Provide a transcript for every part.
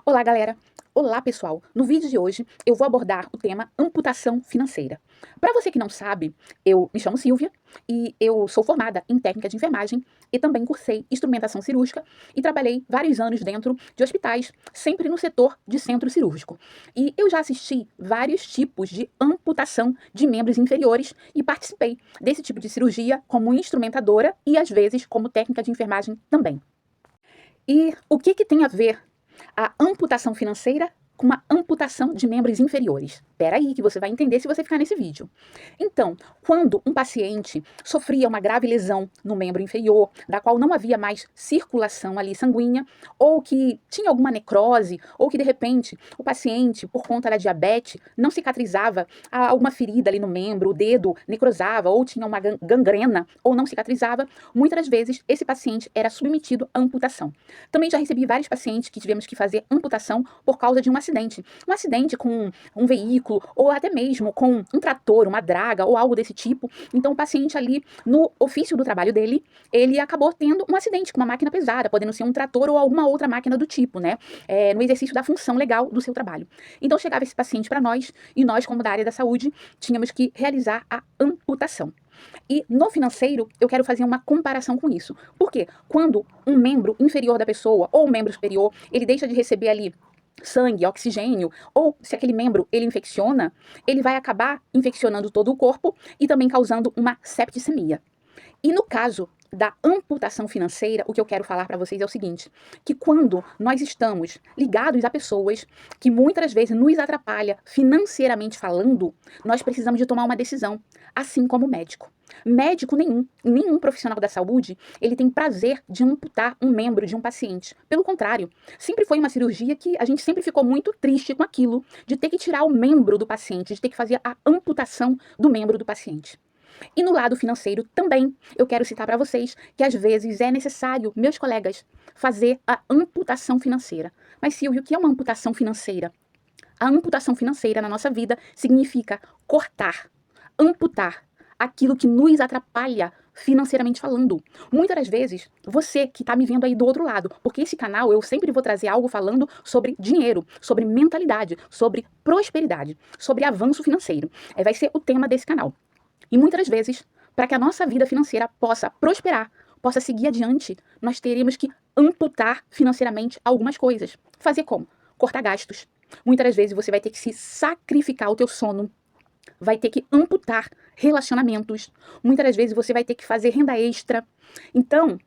Olá, galera! Olá, pessoal! No vídeo de hoje eu vou abordar o tema amputação financeira. Para você que não sabe, eu me chamo Silvia e eu sou formada em técnica de enfermagem e também cursei instrumentação cirúrgica e trabalhei vários anos dentro de hospitais, sempre no setor de centro cirúrgico. E eu já assisti vários tipos de amputação de membros inferiores e participei desse tipo de cirurgia como instrumentadora e às vezes como técnica de enfermagem também. E o que tem a ver a amputação financeira com uma amputação de membros inferiores? Espera aí que você vai entender se você ficar nesse vídeo. Então, quando um paciente sofria uma grave lesão no membro inferior, da qual não havia mais circulação ali sanguínea, ou que tinha alguma necrose, ou que de repente o paciente, por conta da diabetes, não cicatrizava alguma ferida ali no membro, o dedo necrosava, ou tinha uma gangrena, ou não cicatrizava, muitas das vezes esse paciente era submetido à amputação. Também já recebi vários pacientes que tivemos que fazer amputação por causa de um acidente. Um acidente com um veículo, ou até mesmo com um trator, uma draga, ou algo desse tipo. Então o paciente ali, no ofício do trabalho dele, ele acabou tendo um acidente com uma máquina pesada, podendo ser um trator ou alguma outra máquina do tipo, né? No exercício da função legal do seu trabalho. Então chegava esse paciente para nós, e nós, como da área da saúde, tínhamos que realizar a amputação. E no financeiro, eu quero fazer uma comparação com isso. Por quê? Quando um membro inferior da pessoa, ou um membro superior, ele deixa de receber ali sangue, oxigênio, ou se aquele membro ele infecciona, ele vai acabar infeccionando todo o corpo e também causando uma septicemia. E no caso da amputação financeira, o que eu quero falar para vocês é o seguinte, que quando nós estamos ligados a pessoas que muitas vezes nos atrapalha financeiramente falando, nós precisamos de tomar uma decisão, assim como o médico. Médico nenhum profissional da saúde, ele tem prazer de amputar um membro de um paciente. Pelo contrário, sempre foi uma cirurgia que a gente sempre ficou muito triste com aquilo, de ter que tirar o membro do paciente, de ter que fazer a amputação do membro do paciente. E no lado financeiro também, eu quero citar para vocês que às vezes é necessário, meus colegas, fazer a amputação financeira. Mas Silvio, o que é uma amputação financeira? A amputação financeira na nossa vida significa cortar, amputar aquilo que nos atrapalha financeiramente falando. Muitas das vezes, você que está me vendo aí do outro lado, porque esse canal eu sempre vou trazer algo falando sobre dinheiro, sobre mentalidade, sobre prosperidade, sobre avanço financeiro. Vai ser o tema desse canal. E muitas vezes, para que a nossa vida financeira possa prosperar, possa seguir adiante, nós teríamos que amputar financeiramente algumas coisas. Fazer como? Cortar gastos. Muitas das vezes você vai ter que se sacrificar o teu sono, vai ter que amputar relacionamentos. Muitas das vezes você vai ter que fazer renda extra. Então,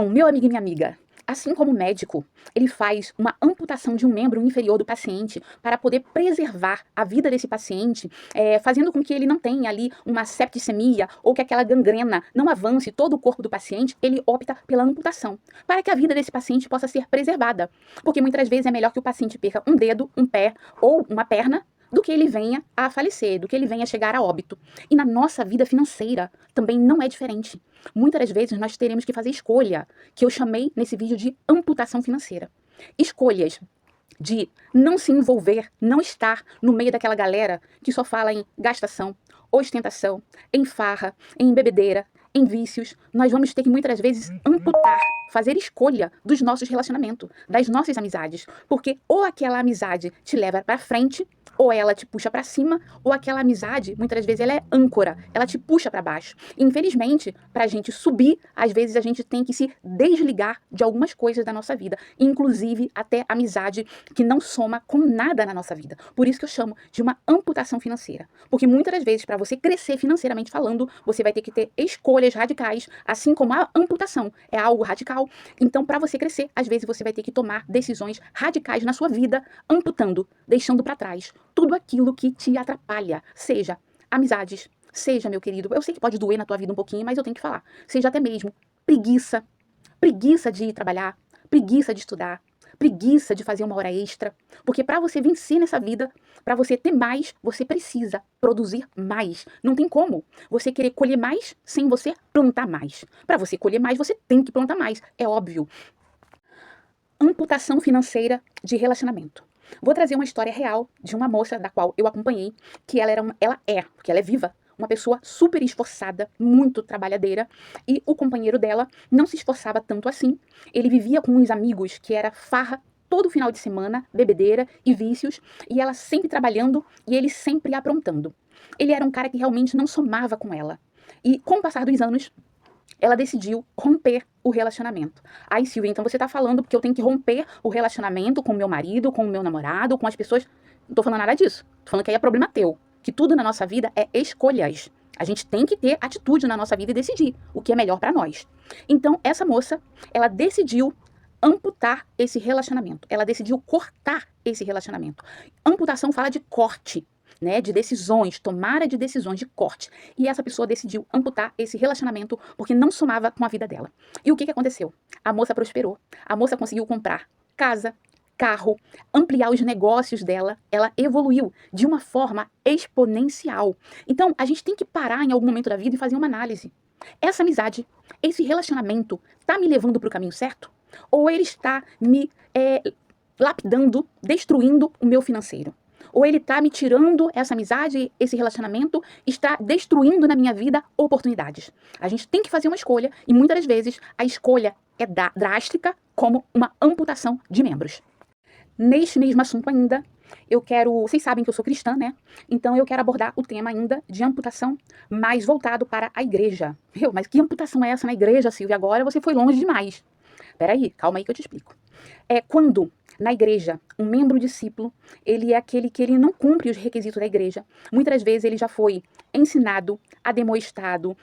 meu amigo e minha amiga, assim como o médico, ele faz uma amputação de um membro inferior do paciente para poder preservar a vida desse paciente, fazendo com que ele não tenha ali uma septicemia ou que aquela gangrena não avance todo o corpo do paciente, ele opta pela amputação, para que a vida desse paciente possa ser preservada. Porque muitas vezes é melhor que o paciente perca um dedo, um pé ou uma perna, do que ele venha a falecer, do que ele venha a chegar a óbito. E na nossa vida financeira também não é diferente. Muitas das vezes nós teremos que fazer escolha, que eu chamei nesse vídeo de amputação financeira. Escolhas de não se envolver, não estar no meio daquela galera que só fala em gastação, ostentação, em farra, em bebedeira, em vícios. Nós vamos ter que muitas das vezes amputar, fazer escolha dos nossos relacionamentos, das nossas amizades, porque ou aquela amizade te leva para frente, ou ela te puxa para cima, ou aquela amizade, muitas das vezes ela é âncora, ela te puxa para baixo. Infelizmente, para a gente subir, às vezes a gente tem que se desligar de algumas coisas da nossa vida, inclusive até amizade que não soma com nada na nossa vida. Por isso que eu chamo de uma amputação financeira. Porque muitas das vezes, para você crescer financeiramente falando, você vai ter que ter escolhas radicais, assim como a amputação é algo radical. Então, para você crescer, às vezes você vai ter que tomar decisões radicais na sua vida, amputando, deixando para trás tudo aquilo que te atrapalha, seja amizades, seja, meu querido, eu sei que pode doer na tua vida um pouquinho, mas eu tenho que falar, seja até mesmo preguiça, preguiça de ir trabalhar, preguiça de estudar, preguiça de fazer uma hora extra, porque para você vencer nessa vida, para você ter mais, você precisa produzir mais. Não tem como você querer colher mais sem você plantar mais. Para você colher mais, você tem que plantar mais, é óbvio. Amputação financeira de relacionamento. Vou trazer uma história real de uma moça da qual eu acompanhei, que porque ela é viva, uma pessoa super esforçada, muito trabalhadeira, e o companheiro dela não se esforçava tanto assim. Ele vivia com uns amigos que era farra todo final de semana, bebedeira e vícios, e ela sempre trabalhando e ele sempre aprontando. Ele era um cara que realmente não somava com ela. E com o passar dos anos, ela decidiu romper o relacionamento. Ai, Silvia, então você tá falando porque eu tenho que romper o relacionamento com o meu marido, com o meu namorado, com as pessoas. Não tô falando nada disso. Tô falando que aí é problema teu. Que tudo na nossa vida é escolhas. A gente tem que ter atitude na nossa vida e decidir o que é melhor pra nós. Então, essa moça, ela decidiu amputar esse relacionamento. Ela decidiu cortar esse relacionamento. Amputação fala de corte, né, de decisões, tomada de decisões de corte. E essa pessoa decidiu amputar esse relacionamento porque não somava com a vida dela. E o que aconteceu? A moça prosperou. A moça conseguiu comprar casa, carro, ampliar os negócios dela. Ela evoluiu de uma forma exponencial. Então, a gente tem que parar em algum momento da vida e fazer uma análise. Essa amizade, esse relacionamento, está me levando para o caminho certo? Ou ele está me lapidando, destruindo o meu financeiro? Ou ele está me tirando essa amizade, esse relacionamento, está destruindo na minha vida oportunidades? A gente tem que fazer uma escolha e muitas das vezes a escolha é drástica, como uma amputação de membros. Neste mesmo assunto ainda, vocês sabem que eu sou cristã, né? Então eu quero abordar o tema ainda de amputação, mais voltado para a igreja. Mas que amputação é essa na igreja, Silvia? Agora você foi longe demais. Peraí, calma aí que eu te explico. É quando, na igreja, um membro discípulo, ele é aquele que ele não cumpre os requisitos da igreja. Muitas das vezes ele já foi ensinado, ademoestado,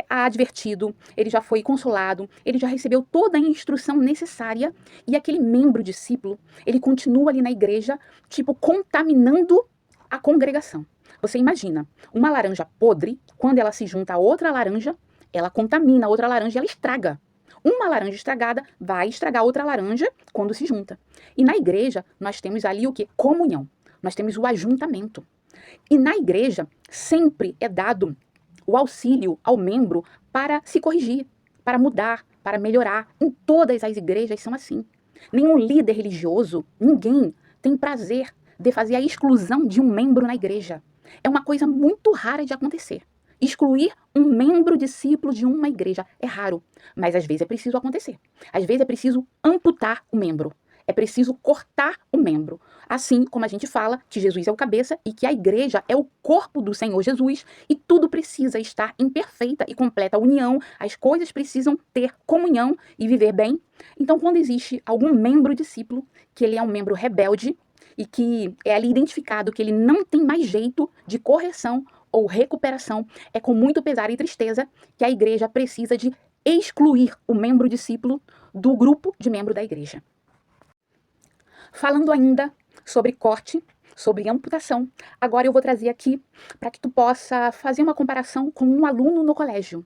advertido, ele já foi consolado, ele já recebeu toda a instrução necessária e aquele membro discípulo, ele continua ali na igreja, tipo, contaminando a congregação. Você imagina, uma laranja podre, quando ela se junta a outra laranja, ela contamina a outra laranja e ela estraga. Uma laranja estragada vai estragar outra laranja quando se junta. E na igreja, nós temos ali o quê? Comunhão. Nós temos o ajuntamento. E na igreja, sempre é dado o auxílio ao membro para se corrigir, para mudar, para melhorar. Em todas as igrejas são assim. Nenhum líder religioso, ninguém tem prazer de fazer a exclusão de um membro na igreja. É uma coisa muito rara de acontecer. Excluir um membro discípulo de uma igreja é raro, mas às vezes é preciso acontecer. Às vezes é preciso amputar o membro. É preciso cortar o membro. Assim como a gente fala que Jesus é o cabeça e que a igreja é o corpo do Senhor Jesus e tudo precisa estar em perfeita e completa união, as coisas precisam ter comunhão e viver bem. Então, quando existe algum membro discípulo, que ele é um membro rebelde e que é ali identificado que ele não tem mais jeito de correção ou recuperação, é com muito pesar e tristeza que a igreja precisa de excluir o membro discípulo do grupo de membro da igreja. Falando ainda sobre corte, sobre amputação, agora eu vou trazer aqui para que tu possa fazer uma comparação com um aluno no colégio.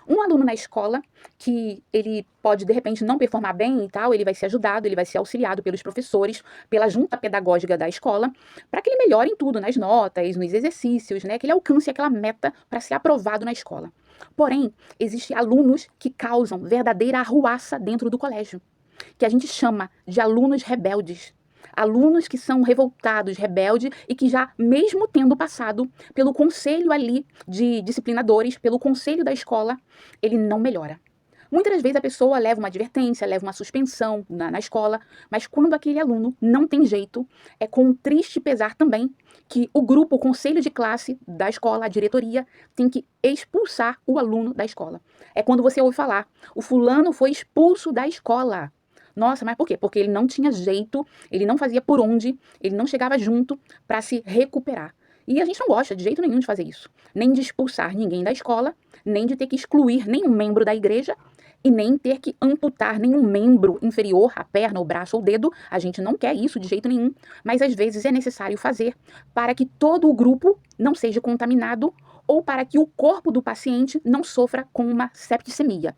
Um aluno na escola que ele pode, de repente, não performar bem e tal, ele vai ser ajudado, ele vai ser auxiliado pelos professores, pela junta pedagógica da escola, para que ele melhore em tudo, nas notas, nos exercícios, né, que ele alcance aquela meta para ser aprovado na escola. Porém, existem alunos que causam verdadeira arruaça dentro do colégio, que a gente chama de alunos rebeldes. Alunos que são revoltados, rebeldes e que já, mesmo tendo passado pelo conselho ali de disciplinadores, pelo conselho da escola, ele não melhora. Muitas das vezes a pessoa leva uma advertência, leva uma suspensão na escola, mas quando aquele aluno não tem jeito, é com um triste pesar também que o grupo, o conselho de classe da escola, a diretoria, tem que expulsar o aluno da escola. É quando você ouve falar, o fulano foi expulso da escola. Nossa, mas por quê? Porque ele não tinha jeito, ele não fazia por onde, ele não chegava junto para se recuperar. E a gente não gosta de jeito nenhum de fazer isso. Nem de expulsar ninguém da escola, nem de ter que excluir nenhum membro da igreja e nem ter que amputar nenhum membro inferior, a perna, o braço ou o dedo. A gente não quer isso de jeito nenhum, mas às vezes é necessário fazer para que todo o grupo não seja contaminado ou para que o corpo do paciente não sofra com uma septicemia.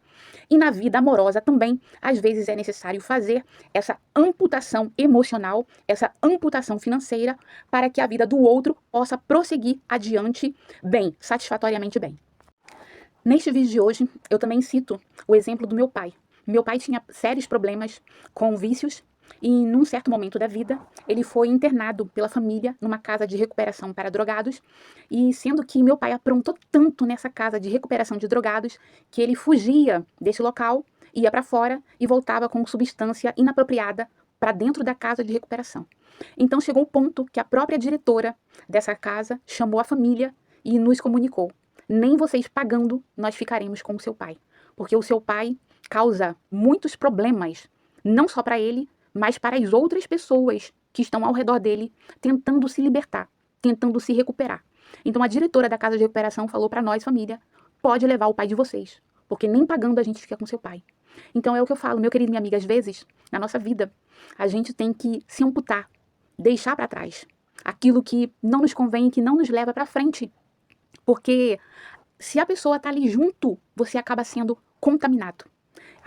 E na vida amorosa também, às vezes é necessário fazer essa amputação emocional, essa amputação financeira, para que a vida do outro possa prosseguir adiante bem, satisfatoriamente bem. Neste vídeo de hoje, eu também cito o exemplo do meu pai. Meu pai tinha sérios problemas com vícios e, num certo momento da vida, ele foi internado pela família numa casa de recuperação para drogados. E sendo que meu pai aprontou tanto nessa casa de recuperação de drogados que ele fugia desse local, ia para fora e voltava com substância inapropriada para dentro da casa de recuperação. Então chegou o ponto que a própria diretora dessa casa chamou a família e nos comunicou: nem vocês pagando nós ficaremos com o seu pai, porque o seu pai causa muitos problemas, não só para ele, mas para as outras pessoas que estão ao redor dele, tentando se libertar, tentando se recuperar. Então a diretora da casa de recuperação falou para nós, família: pode levar o pai de vocês, porque nem pagando a gente fica com seu pai. Então é o que eu falo, meu querido, minha amiga, às vezes, na nossa vida, a gente tem que se amputar, deixar para trás aquilo que não nos convém, que não nos leva para frente. Porque se a pessoa está ali junto, você acaba sendo contaminado.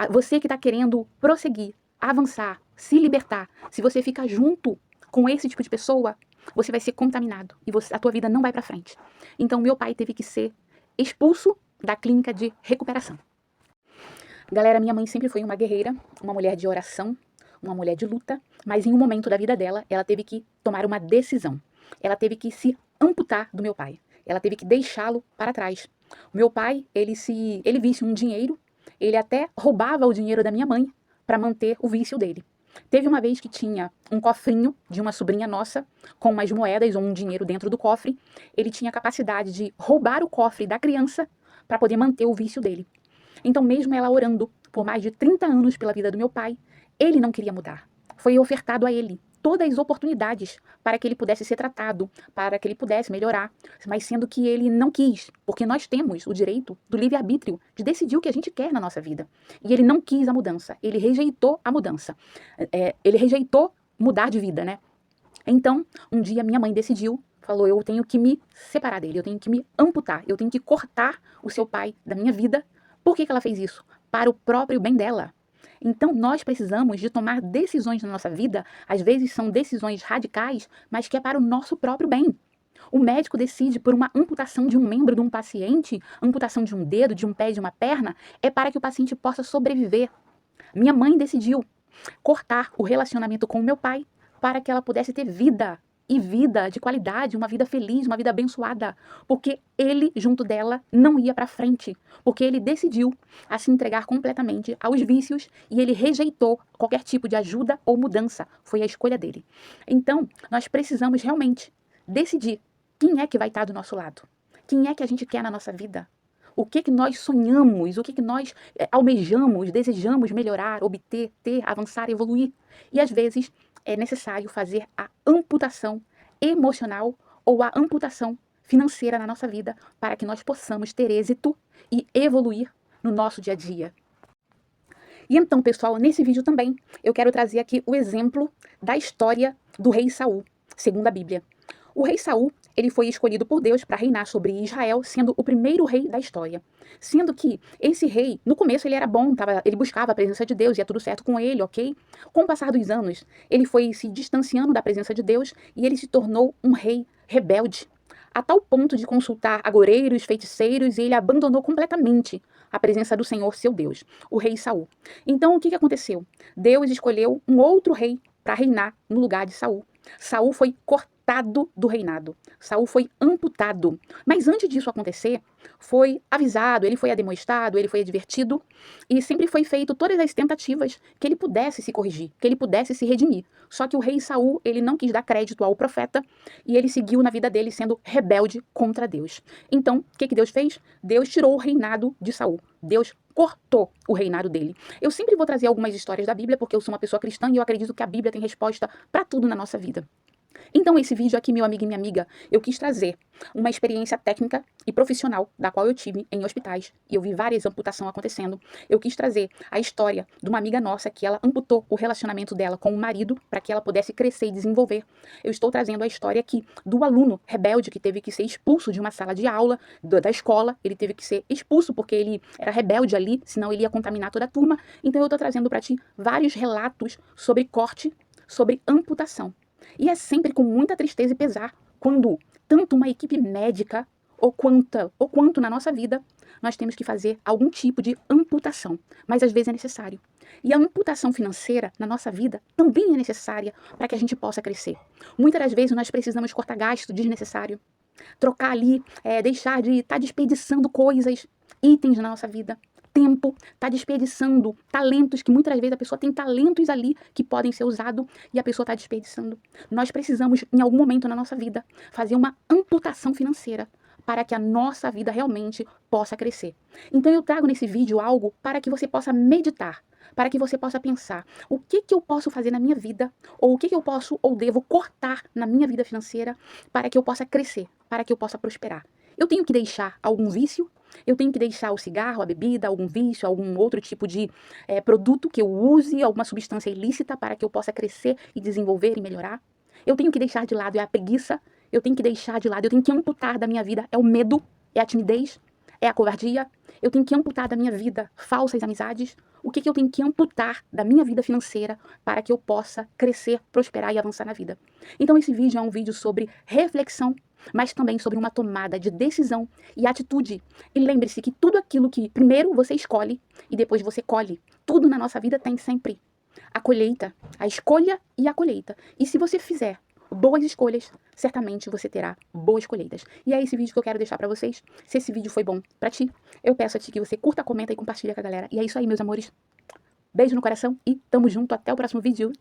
Você que está querendo prosseguir, avançar, se libertar, se você fica junto com esse tipo de pessoa, você vai ser contaminado e a tua vida não vai para frente. Então, meu pai teve que ser expulso da clínica de recuperação. Galera, minha mãe sempre foi uma guerreira, uma mulher de oração, uma mulher de luta, mas em um momento da vida dela, ela teve que tomar uma decisão. Ela teve que se amputar do meu pai. Ela teve que deixá-lo para trás. O meu pai, ele visse um dinheiro, ele até roubava o dinheiro da minha mãe para manter o vício dele. Teve uma vez que tinha um cofrinho de uma sobrinha nossa, com umas moedas ou um dinheiro dentro do cofre. Ele tinha a capacidade de roubar o cofre da criança para poder manter o vício dele. Então, mesmo ela orando por mais de 30 anos pela vida do meu pai, ele não queria mudar. Foi ofertado a ele todas as oportunidades para que ele pudesse ser tratado, para que ele pudesse melhorar, mas sendo que ele não quis, porque nós temos o direito do livre-arbítrio de decidir o que a gente quer na nossa vida. E ele não quis a mudança, ele rejeitou a mudança. Ele rejeitou mudar de vida, né? Então, um dia minha mãe decidiu, falou: eu tenho que me separar dele, eu tenho que me amputar, eu tenho que cortar o seu pai da minha vida. Por que ela fez isso? Para o próprio bem dela. Então, nós precisamos de tomar decisões na nossa vida, às vezes são decisões radicais, mas que é para o nosso próprio bem. O médico decide por uma amputação de um membro de um paciente, amputação de um dedo, de um pé, de uma perna, é para que o paciente possa sobreviver. Minha mãe decidiu cortar o relacionamento com o meu pai para que ela pudesse ter vida, e vida de qualidade, uma vida feliz, uma vida abençoada, porque ele, junto dela, não ia para frente, porque ele decidiu a se entregar completamente aos vícios e ele rejeitou qualquer tipo de ajuda ou mudança, foi a escolha dele. Então, nós precisamos realmente decidir quem é que vai estar do nosso lado, quem é que a gente quer na nossa vida, o que nós sonhamos, o que nós almejamos, desejamos melhorar, obter, ter, avançar, evoluir. E às vezes é necessário fazer a amputação emocional ou a amputação financeira na nossa vida para que nós possamos ter êxito e evoluir no nosso dia a dia. E então, pessoal, nesse vídeo também eu quero trazer aqui o exemplo da história do rei Saul, segundo a Bíblia. O rei Saul, ele foi escolhido por Deus para reinar sobre Israel, sendo o primeiro rei da história. Sendo que esse rei, no começo ele era bom, ele buscava a presença de Deus, ia tudo certo com ele, ok? Com o passar dos anos, ele foi se distanciando da presença de Deus e ele se tornou um rei rebelde, a tal ponto de consultar agoreiros, feiticeiros, e ele abandonou completamente a presença do Senhor, seu Deus, o rei Saul. Então, o que aconteceu? Deus escolheu um outro rei para reinar no lugar de Saul. Saul foi cortado do reinado. Saul foi amputado. Mas antes disso acontecer, foi avisado, ele foi ademoestado, ele foi advertido e sempre foi feito todas as tentativas que ele pudesse se corrigir, que ele pudesse se redimir. Só que o rei Saul, ele não quis dar crédito ao profeta e ele seguiu na vida dele sendo rebelde contra Deus. Então, o que Deus fez? Deus tirou o reinado de Saul. Deus cortou o reinado dele. Eu sempre vou trazer algumas histórias da Bíblia porque eu sou uma pessoa cristã e eu acredito que a Bíblia tem resposta para tudo na nossa vida. Então, esse vídeo aqui, meu amigo e minha amiga, eu quis trazer uma experiência técnica e profissional da qual eu tive em hospitais e eu vi várias amputações acontecendo. Eu quis trazer a história de uma amiga nossa que ela amputou o relacionamento dela com o marido para que ela pudesse crescer e desenvolver. Eu estou trazendo a história aqui do aluno rebelde que teve que ser expulso de uma sala de aula da escola. Ele teve que ser expulso porque ele era rebelde ali, senão ele ia contaminar toda a turma. Então eu estou trazendo para ti vários relatos sobre corte, sobre amputação. E é sempre com muita tristeza e pesar quando tanto uma equipe médica ou quanto na nossa vida nós temos que fazer algum tipo de amputação, mas às vezes é necessário. E a amputação financeira na nossa vida também é necessária para que a gente possa crescer. Muitas das vezes nós precisamos cortar gasto desnecessário, trocar ali, deixar de estar desperdiçando coisas, itens na nossa vida, tempo, está desperdiçando talentos, que muitas vezes a pessoa tem talentos ali que podem ser usados e a pessoa está desperdiçando. Nós precisamos, em algum momento na nossa vida, fazer uma amputação financeira para que a nossa vida realmente possa crescer. Então eu trago nesse vídeo algo para que você possa meditar, para que você possa pensar o que eu posso fazer na minha vida, ou o que eu posso ou devo cortar na minha vida financeira para que eu possa crescer, para que eu possa prosperar. Eu tenho que deixar algum vício, eu tenho que deixar o cigarro, a bebida, algum vício, algum outro tipo de produto que eu use, alguma substância ilícita para que eu possa crescer e desenvolver e melhorar. Eu tenho que deixar de lado a preguiça, eu tenho que deixar de lado, eu tenho que amputar da minha vida é o medo, é a timidez, é a covardia. Eu tenho que amputar da minha vida falsas amizades. O que eu tenho que amputar da minha vida financeira para que eu possa crescer, prosperar e avançar na vida. Então esse vídeo é um vídeo sobre reflexão, mas também sobre uma tomada de decisão e atitude. E lembre-se que tudo aquilo que primeiro você escolhe e depois você colhe, tudo na nossa vida tem sempre a colheita, a escolha e a colheita. E se você fizer boas escolhas, certamente você terá boas colheitas. E é esse vídeo que eu quero deixar pra vocês. Se esse vídeo foi bom pra ti, eu peço a ti que você curta, comenta e compartilha com a galera. E é isso aí, meus amores. Beijo no coração e tamo junto. Até o próximo vídeo.